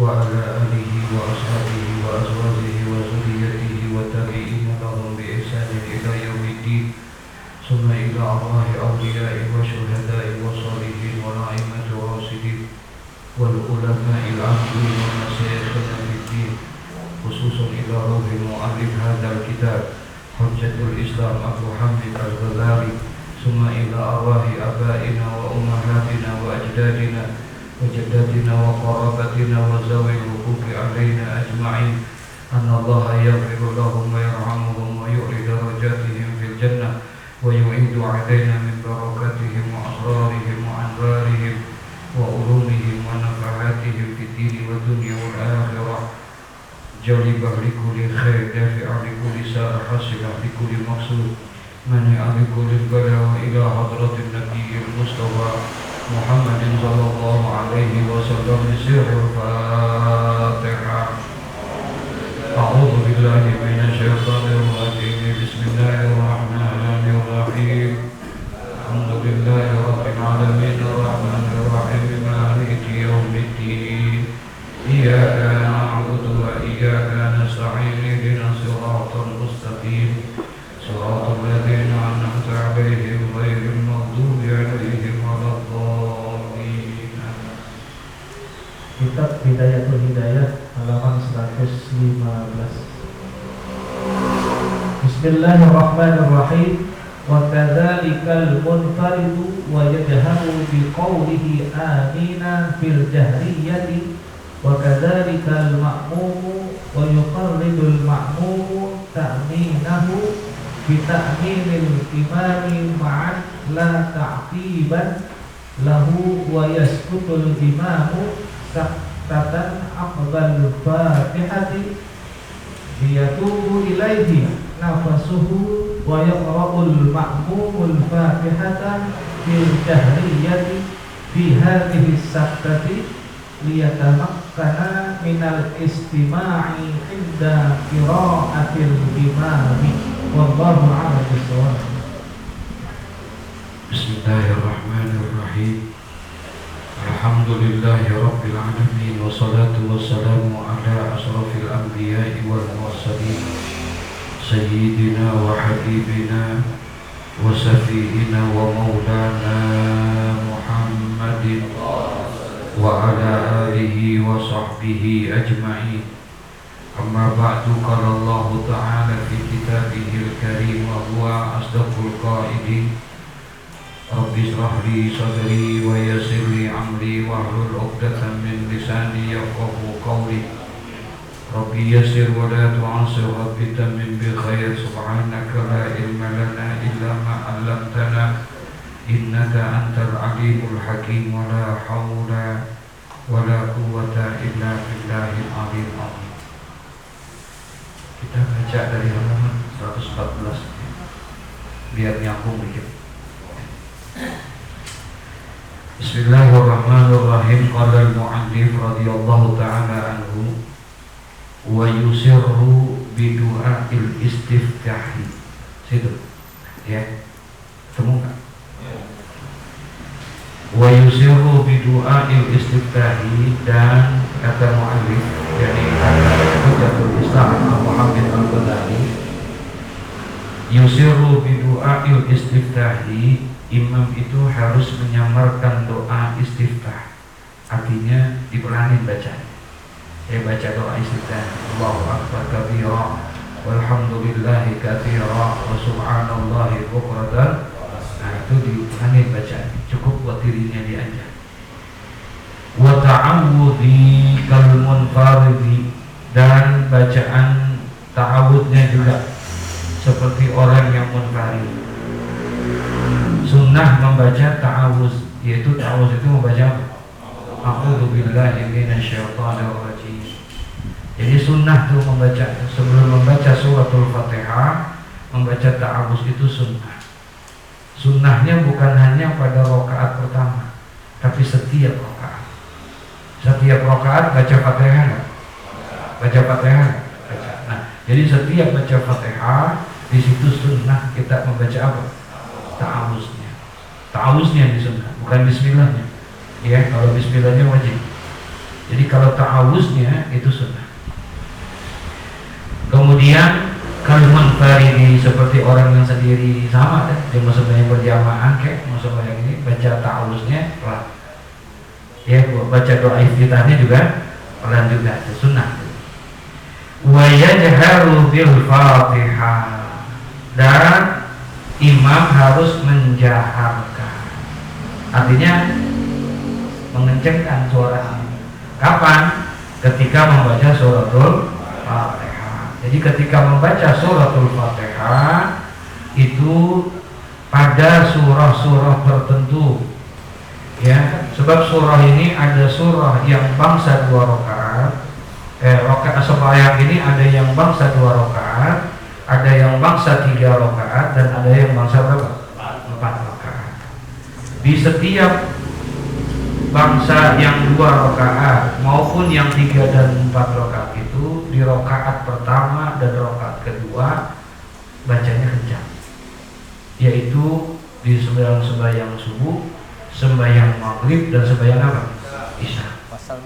وعلى آله وأصحابه وأزواجه وذريته والتابعين لهم بإحسان إلى يوم الدين ثم إلى أرواح أولياء وشهداء وصالحين والأئمة الراشدين والعلماء العاملين ومشايخنا في الدين خصوصا إلى روح مؤلف هذا الكتاب حجة الإسلام أبو حامد الغزالي ثم إلى أرواح آبائنا وأمهاتنا وأجدادنا وجداتنا وقرابتنا وذوي الحقوق علينا أجمعين أن الله يغفر لهم ويرحمهم ويعلي درجاتهم في الجنة ويعيد علينا من بركاتهم وأسرارهم وأنوارهم وعلومهم ونفعاتهم في الدين والدنيا والآخرة جالبة لكل خير دافع لكل ساء حاصلة لكل مقصود منع لكل البلاء إلى حضرة النبي المصطفى محمد صلى الله عليه وسلم بسر الفاتحة. أعوذ بالله من الشيطان الرجيم بسم الله الرحمن الرحيم الحمد لله رب العالمين الرحمن الرحيم مالك يوم الدين إياك نعبد وإياك نستعين اهدنا الصراط المستقيم صراط الذين أنعمت عليهم غير المغضوب عليهم ولا الضالين. Kitab Bidayatul Hidayah halaman 115. Bismillahirrahmanirrahim. Wa kadzalikal munfaridu wa yajharu biqawlihi amina fil jahriyati wa kadzalikal ma'mumu wa yuqarridul ma'mumu ta'minahu bita'minil imami ma'an la ta'qiban lahu wa yaskutul imamu saktatan aqbal fatihati liyatubu ilaihi nafasuhu wa yaqra'ul ma'mumul fatihata fil jahriyati fi hadhihi saktati liyatamakkana minal istima'i inda qira'atil imami wallahu a'lam bishawab. Bismillahirrahmanirrahim. Alhamdulillahi rabbil alamin wassalatu wassalamu ala asrafil anbiya'i wal mursalin sayyidina wa habibina wa safihina wa maulana Muhammadin wa ala alihi wa sahbihi ajma'in. Amma ba'du, qala Allah ta'ala fi kitabihil karim wa huwa asdaqul qailin Rabbi shrah li sadri wa yassir li amri wahlul 'uqdatam min lisani yafqahu qawli. Rabbi yassir wa la tu'assir rabbi tammim bi khair subhanaka la ilma lana illa ma 'allamtana innaka antal alimul hakim wa la hawla wa la quwwata illa billahil aliyyil azim. Kita baca dari halaman 114 biar nyambung dikit. Bismillahirrahmanirrahim. Qala al-mu'allif radhiyallahu ta'ala anhu wa yusirru bi du'a'il istiftahi. Situ ya, temu enggak? Wa yusirru bi du'a'il istiftahi, dan kata mu'allif dari Hujjatul Islam Abu Hamid Al-Ghazali, yusirru bi du'a'il istiftahi, imam itu harus menyamarkan doa istiftah. Artinya dipelanin bacanya. Saya baca doa istiftah, Allahu akbar kabira walhamdulillahi katsira wa subhanallahi bukratan. Nah, itu dipelanin bacanya, cukup buat dirinya diajar. Wa ta'awudhi kal munfaridi, dan bacaan ta'awudnya juga seperti orang yang munfarid. Sunnah membaca ta'awuz, yaitu ta'awuz itu membaca a'udzu billahi minasyaitonir rajim. Jadi sunnah itu membaca sebelum membaca suratul Fatihah, membaca ta'awuz itu sunnah. Sunnahnya bukan hanya pada rakaat pertama, tapi setiap rakaat. Setiap rakaat baca Fatihah enggak? Baca Fatihah enggak? Baca. Nah, jadi setiap baca Fatihah di situ sunnah kita membaca apa? Ta'awuznya. Ta'awuznya di sunnah, bukan bismillahnya. Ya, kalau bismillahnya wajib. Jadi kalau ta'awuznya itu sunnah. Kemudian kalau munfaridi seperti orang yang sendiri sama kan, dia mau sembahyang berjamaah kayak mau sembahyang ini baca ta'awuznya pelan. Ya, baca doa iftitahnya juga pelan juga, itu sunnah. Wa yajharu bil Fatihah, dan imam harus menjaharkan, artinya mengencangkan suaranya. Kapan? Ketika membaca suratul Fatihah. Jadi ketika membaca suratul Fatihah itu pada surah-surah tertentu, ya, sebab surah ini ada surah yang bangsa 2 rakaat, rakaat sembahyang ini ada yang bangsa 2 rakaat, ada yang bangsa 3 rakaat, dan ada yang bangsa berapa? 4 rakaat. Di setiap bangsa yang 2 rakaat maupun yang 3 dan 4 rakaat itu, di rakaat pertama dan rakaat kedua bacanya kencang, yaitu di sembahyang subuh, sembahyang maghrib, dan sembahyang apa? Isya.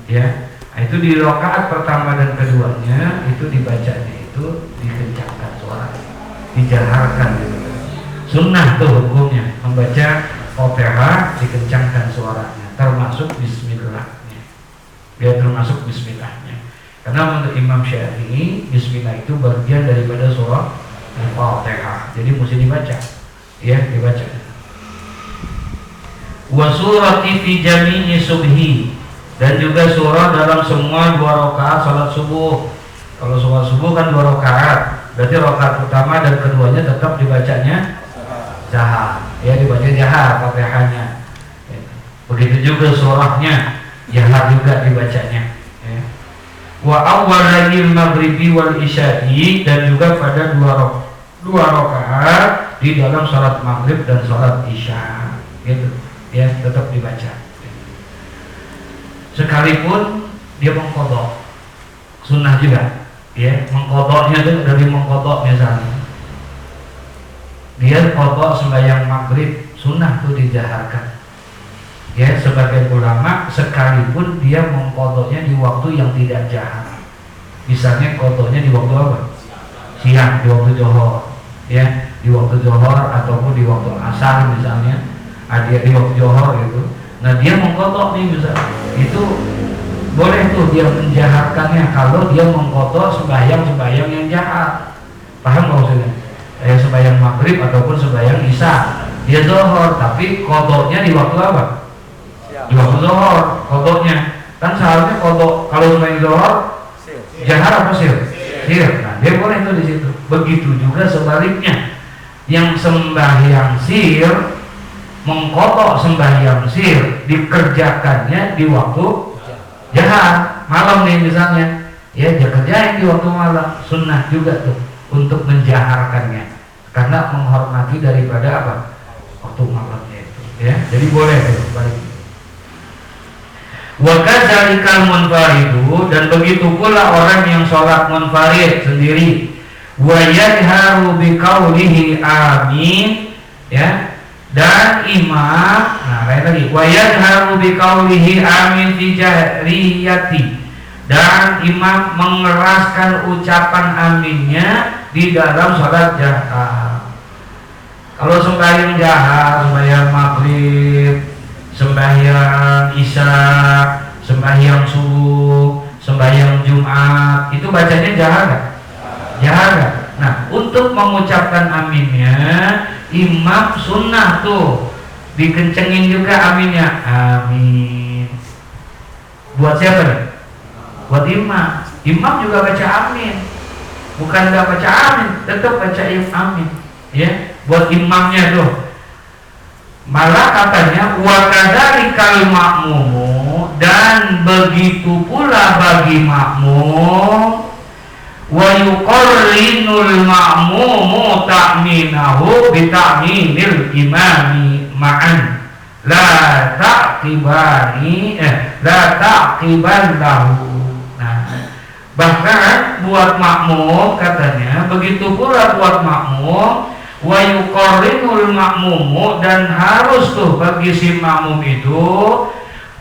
Ya, itu di rakaat pertama dan keduanya itu dibacanya itu dikencangkan suara, dijaharkan gitu. Sunnah tuh hukumnya membaca Fatihah dikencangkan suaranya, termasuk bismillahnya. Ya, termasuk bismillahnya. Karena menurut Imam Syafi'i bismillah itu bagian daripada surah Al-Fatihah. Jadi mesti dibaca. Ya, dibaca. Wa surati fi jami'i subhi, dan juga surah dalam semua 2 rakaat salat subuh. Kalau salat subuh kan 2 rakaat, berarti rakaat pertama dan keduanya tetap dibacanya jahar. Ya, dibaca jahar Fatihahnya. Ya. Begitu juga surahnya jahar juga dibacanya. Ya. Wa awwalil maghribi wal isya'i, dan juga pada 2 rakaat di dalam salat maghrib dan salat isya. Gitu. Ya, tetap dibaca. Sekalipun dia mengqadha, sunnah juga. Ya, mengqadhanya itu dari mengqadha, misalnya dia qadha sembahyang maghrib, sunnah itu dijaharkan. Ya, sebagian ulama sekalipun dia mengqadhanya di waktu yang tidak jahar. Misalnya qadhanya di waktu apa? Siang, di waktu zuhur. Ya, di waktu zuhur ataupun di waktu asar misalnya. Dia di waktu zuhur gitu. Nah, dia mengqadha nih misalnya. Itu boleh tuh dia menjaharkannya kalau dia mengqadha sembahyang yang jahar. Paham nggak maksudnya? Sembahyang maghrib ataupun sembahyang isya, dia zuhur tapi qadhanya di waktu apa? Di waktu zuhur qadhanya. Kan seharusnya qadha kalau sembahyang zuhur jahar apa sir? Sir. Nah, dia boleh tuh di situ. Begitu juga sebaliknya, yang sembahyang sir, mengqadha sembahyang sir dikerjakannya di waktu jahar, malam nih misalnya. Ya, dia kerjain di waktu malam, sunnah juga tuh untuk menjaharkannya, karena menghormati daripada apa? Waktu malamnya itu. Ya, jadi boleh tuh balik. Wa kadzalikal munfaridu, dan begitu pula orang yang sholat munfarid sendiri. Wa yadharu biqaulihi amin, ya. Dan imam, nah kayak tadi, wa yadharu biqaulihi amin fi jahriyati, dan imam mengeraskan ucapan aminnya di dalam sholat jahar. Kalau sembahyang jahar, sembahyang maghrib, sembahyang isya, sembahyang subuh, sembahyang Jumat, itu bacanya jahar gak? Jahar gak? Nah, untuk mengucapkan aminnya, imam sunnah tuh dikencengin juga aminnya. Amin. Buat siapa nih? Buat imam. Imam juga baca amin. Bukan gak baca amin, tetap baca amin. Ya, buat imamnya tuh. Malah katanya wa kadzalikal ma'mum, dan begitu pula bagi makmum. Wa yuqarrinul ma'mumu ta'minahu bi ta'minil imami ma'an la taqiban lahu. Nah, bahkan buat makmum katanya begitu pula buat makmum. Wa yuqarrinul ma'mumu, dan harus tuh bagi si makmum itu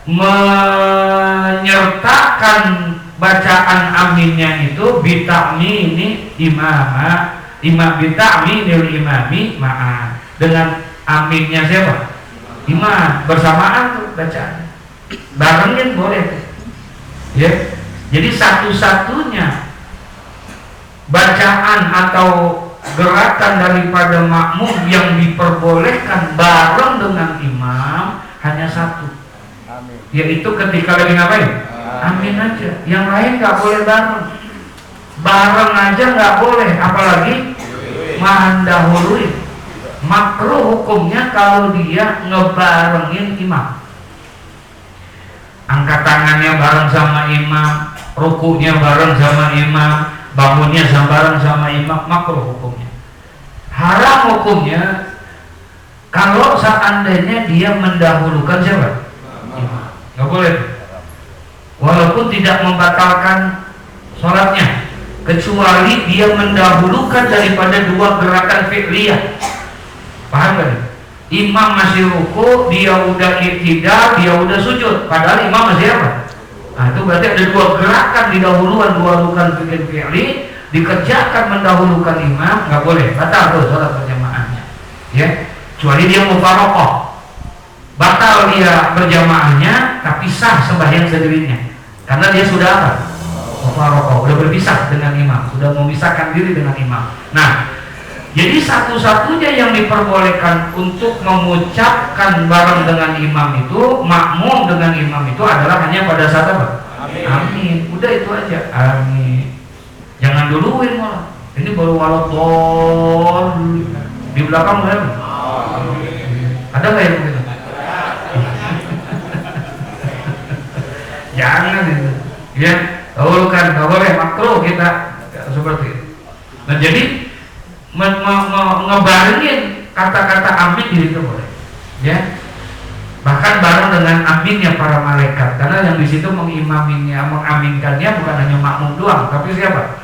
menyertai menyertakan bacaan aminnya itu bitakmini imam bitakminil imami ma'an, dengan aminnya siapa? Imam, bersamaan tuh bacaan, barengin boleh ya. Jadi satu-satunya bacaan atau gerakan daripada makmum yang diperbolehkan bareng dengan imam hanya satu, yaitu ketika lagi ngapain? Amin aja. Yang lain nggak boleh bareng. Bareng aja nggak boleh, apalagi mendahului. Makruh hukumnya kalau dia ngebarengin imam. Angkat tangannya bareng sama imam, rukunya bareng sama imam, bangunnya bareng sama imam, makruh hukumnya. Haram hukumnya kalau seandainya dia mendahulukan siapa? Imam. Nggak boleh. Walaupun tidak membatalkan sholatnya, kecuali dia mendahulukan daripada dua gerakan fi'liyah. Paham gak? Imam masih ruku, dia udah iktidal, dia udah sujud, padahal imam masih apa? Nah itu berarti ada dua gerakan didahulukan, dua gerakan fi'li dikerjakan mendahulukan imam, nggak boleh, batal tuh sholat berjamaahnya ya. Kecuali dia mufaroqah, batal dia berjamaahnya tapi sah sembahyang sendirinya karena dia sudah apa? Mufaroqah, udah berpisah dengan imam, sudah memisahkan diri dengan imam. Nah, jadi satu-satunya yang diperbolehkan untuk mengucapkan bareng dengan imam itu, makmum dengan imam itu adalah hanya pada saat apa? Amin. Amin. Udah itu aja. Amin. Jangan duluin malah. Ini baru walaupun di belakang kan? Ada nggak yang begitu? Jangan itu. Ya, dahulukan, nggak boleh, makruh kita seperti itu. Nah jadi ngebarengin kata-kata amin itu boleh, ya. Bahkan bareng dengan aminnya para malaikat, karena yang di situ mengaminkannya bukan hanya makmum doang, tapi siapa?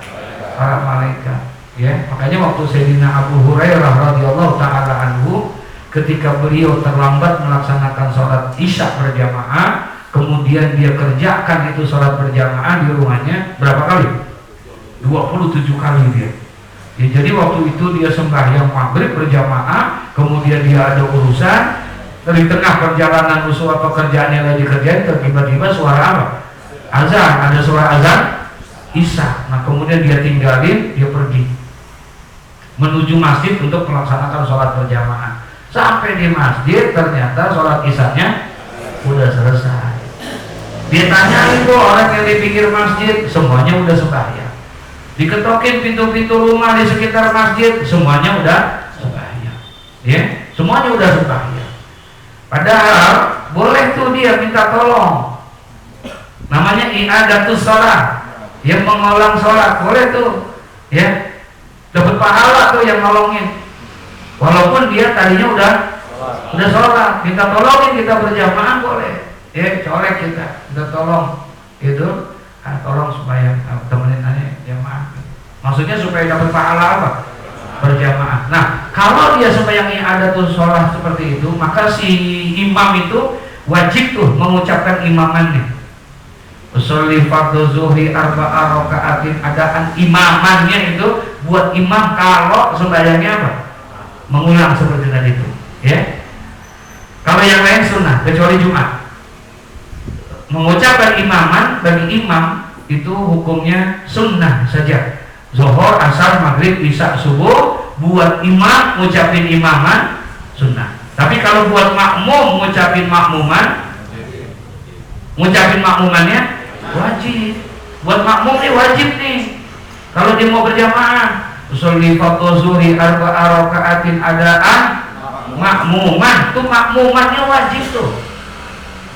Para malaikat, ya. Makanya waktu Sayyidina Abu Hurairah radhiyallahu taala anhu, ketika beliau terlambat melaksanakan sholat isya berjamaah, kemudian dia kerjakan itu sholat berjamaah di rumahnya berapa kali? 27 kali dia. Ya, jadi waktu itu dia sembahyang maghrib berjamaah, kemudian dia ada urusan, dari tengah perjalanan usul atau kerjaannya lagi kerjain, tiba-tiba suara apa? Azan, ada suara azan isya. Nah kemudian dia tinggalin, dia pergi menuju masjid untuk melaksanakan sholat berjamaah. Sampai di masjid ternyata sholat isyanya udah selesai. Dia tanyain tuh orang yang di pinggir masjid, semuanya udah sembahyang. Diketokin pintu-pintu rumah di sekitar masjid, semuanya udah sembahyang, ya, semuanya udah sembahyang. Padahal boleh tuh dia minta tolong, namanya i'adatus shalah, yang mengulang sholat, boleh tuh, ya, dapat pahala tuh yang nolongin. Walaupun dia tadinya udah sholat, minta tolongin kita berjamaah boleh, ya, colek kita, minta tolong, gitu. Tolong supaya temenin aja jamaah. Maksudnya supaya dapat pahala apa? Berjamaah. Nah, kalau dia sembahyang ada tuh sholat seperti itu, maka si imam itu wajib tuh mengucapkan imamannya. Usolli fardhu zuhri arba'a raka'atin, adaan imamannya itu buat imam kalau sembahyangnya apa? Mengulang seperti tadi itu, ya. Kalau yang lain sunnah kecuali Jumat. Mengucapkan imaman bagi imam itu hukumnya sunnah saja. Zuhur, asar, maghrib, isya, subuh, buat imam ngucapin imaman sunnah. Tapi kalau buat makmum ngucapin makmumannya wajib. Buat makmum nih wajib nih. Kalau dia mau berjamaah, usolli fardhu zuhri arba'a raka'atin adaan makmuman, tuh makmumannya wajib tuh.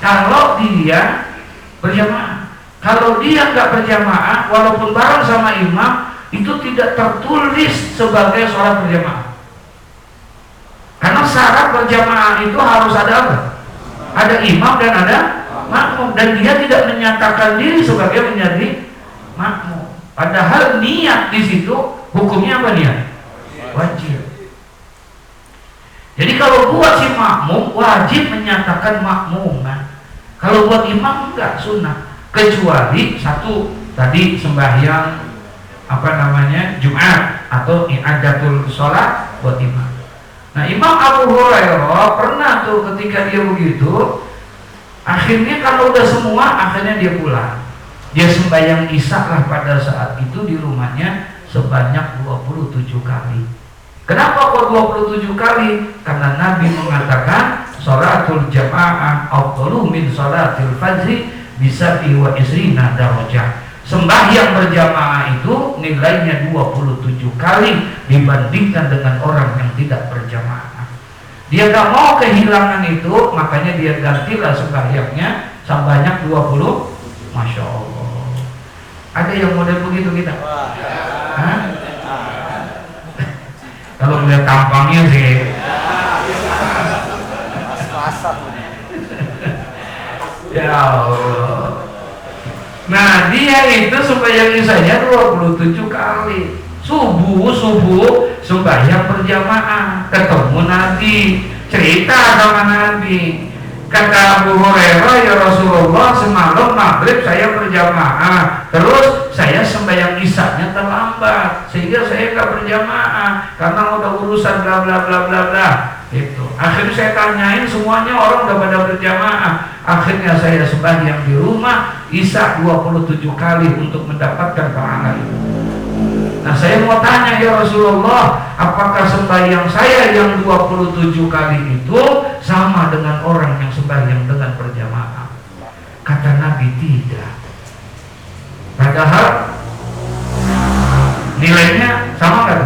Kalau dia berjamaah, kalau dia nggak berjamaah, walaupun bareng sama imam, itu tidak tertulis sebagai sholat berjamaah. Karena syarat berjamaah itu harus ada apa? Ada imam dan ada makmum, dan dia tidak menyatakan diri sebagai menjadi makmum. Padahal niat di situ hukumnya apa niat? Wajib. Jadi kalau buat si makmum wajib menyatakan makmuman. Kalau buat imam enggak, sunnah. kecuali satu tadi sembahyang Jumat atau i'adatul sholat buat imam. Nah, Imam Abu Hurairah pernah tuh ketika dia begitu, akhirnya kalau udah semua, akhirnya dia pulang. Dia sembahyang isya lah pada saat itu di rumahnya sebanyak 27 kali. Kenapa kok 27 kali? Karena Nabi mengatakan sholatul jamaah afdalu min sholatil fajri bisa wa isrina darajah. Sembahyang berjamaah itu nilainya 27 kali dibandingkan dengan orang yang tidak berjamaah. Dia gak mau kehilangan itu, makanya dia gantilah sembahyangnya sebanyak 20. Masya Allah. Ada yang model begitu kita? Hah? Kalau melihat tampangnya sih. Ya Allah. Nah, dia itu sembahyang isanya 27 kali. Subuh sembahyang berjamaah, ketemu Nabi, cerita sama Nabi. Kata Abu Hurairah, ya Rasulullah, semalam maghrib saya berjamaah, terus saya sembahyang isanya terlambat, sehingga saya nggak berjamaah karena udah urusan bla bla bla bla bla. Itu. Akhirnya saya tanyain semuanya orang udah pada berjamaah. Akhirnya saya sembahyang di rumah isya 27 kali untuk mendapatkan pahala itu. Nah, saya mau tanya ya Rasulullah, apakah sembahyang saya yang 27 kali itu sama dengan orang yang sembahyang dengan berjamaah? Kata Nabi, tidak. Padahal nilainya sama kan?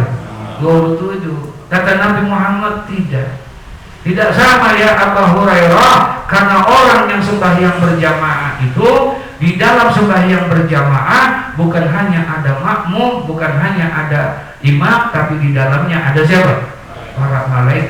27. Kata Nabi Muhammad, tidak sama ya Abu Hurairah, karena orang yang sembahyang berjamaah itu di dalam sembahyang berjamaah bukan hanya ada makmum, bukan hanya ada imam, tapi di dalamnya ada siapa? Para malaikat.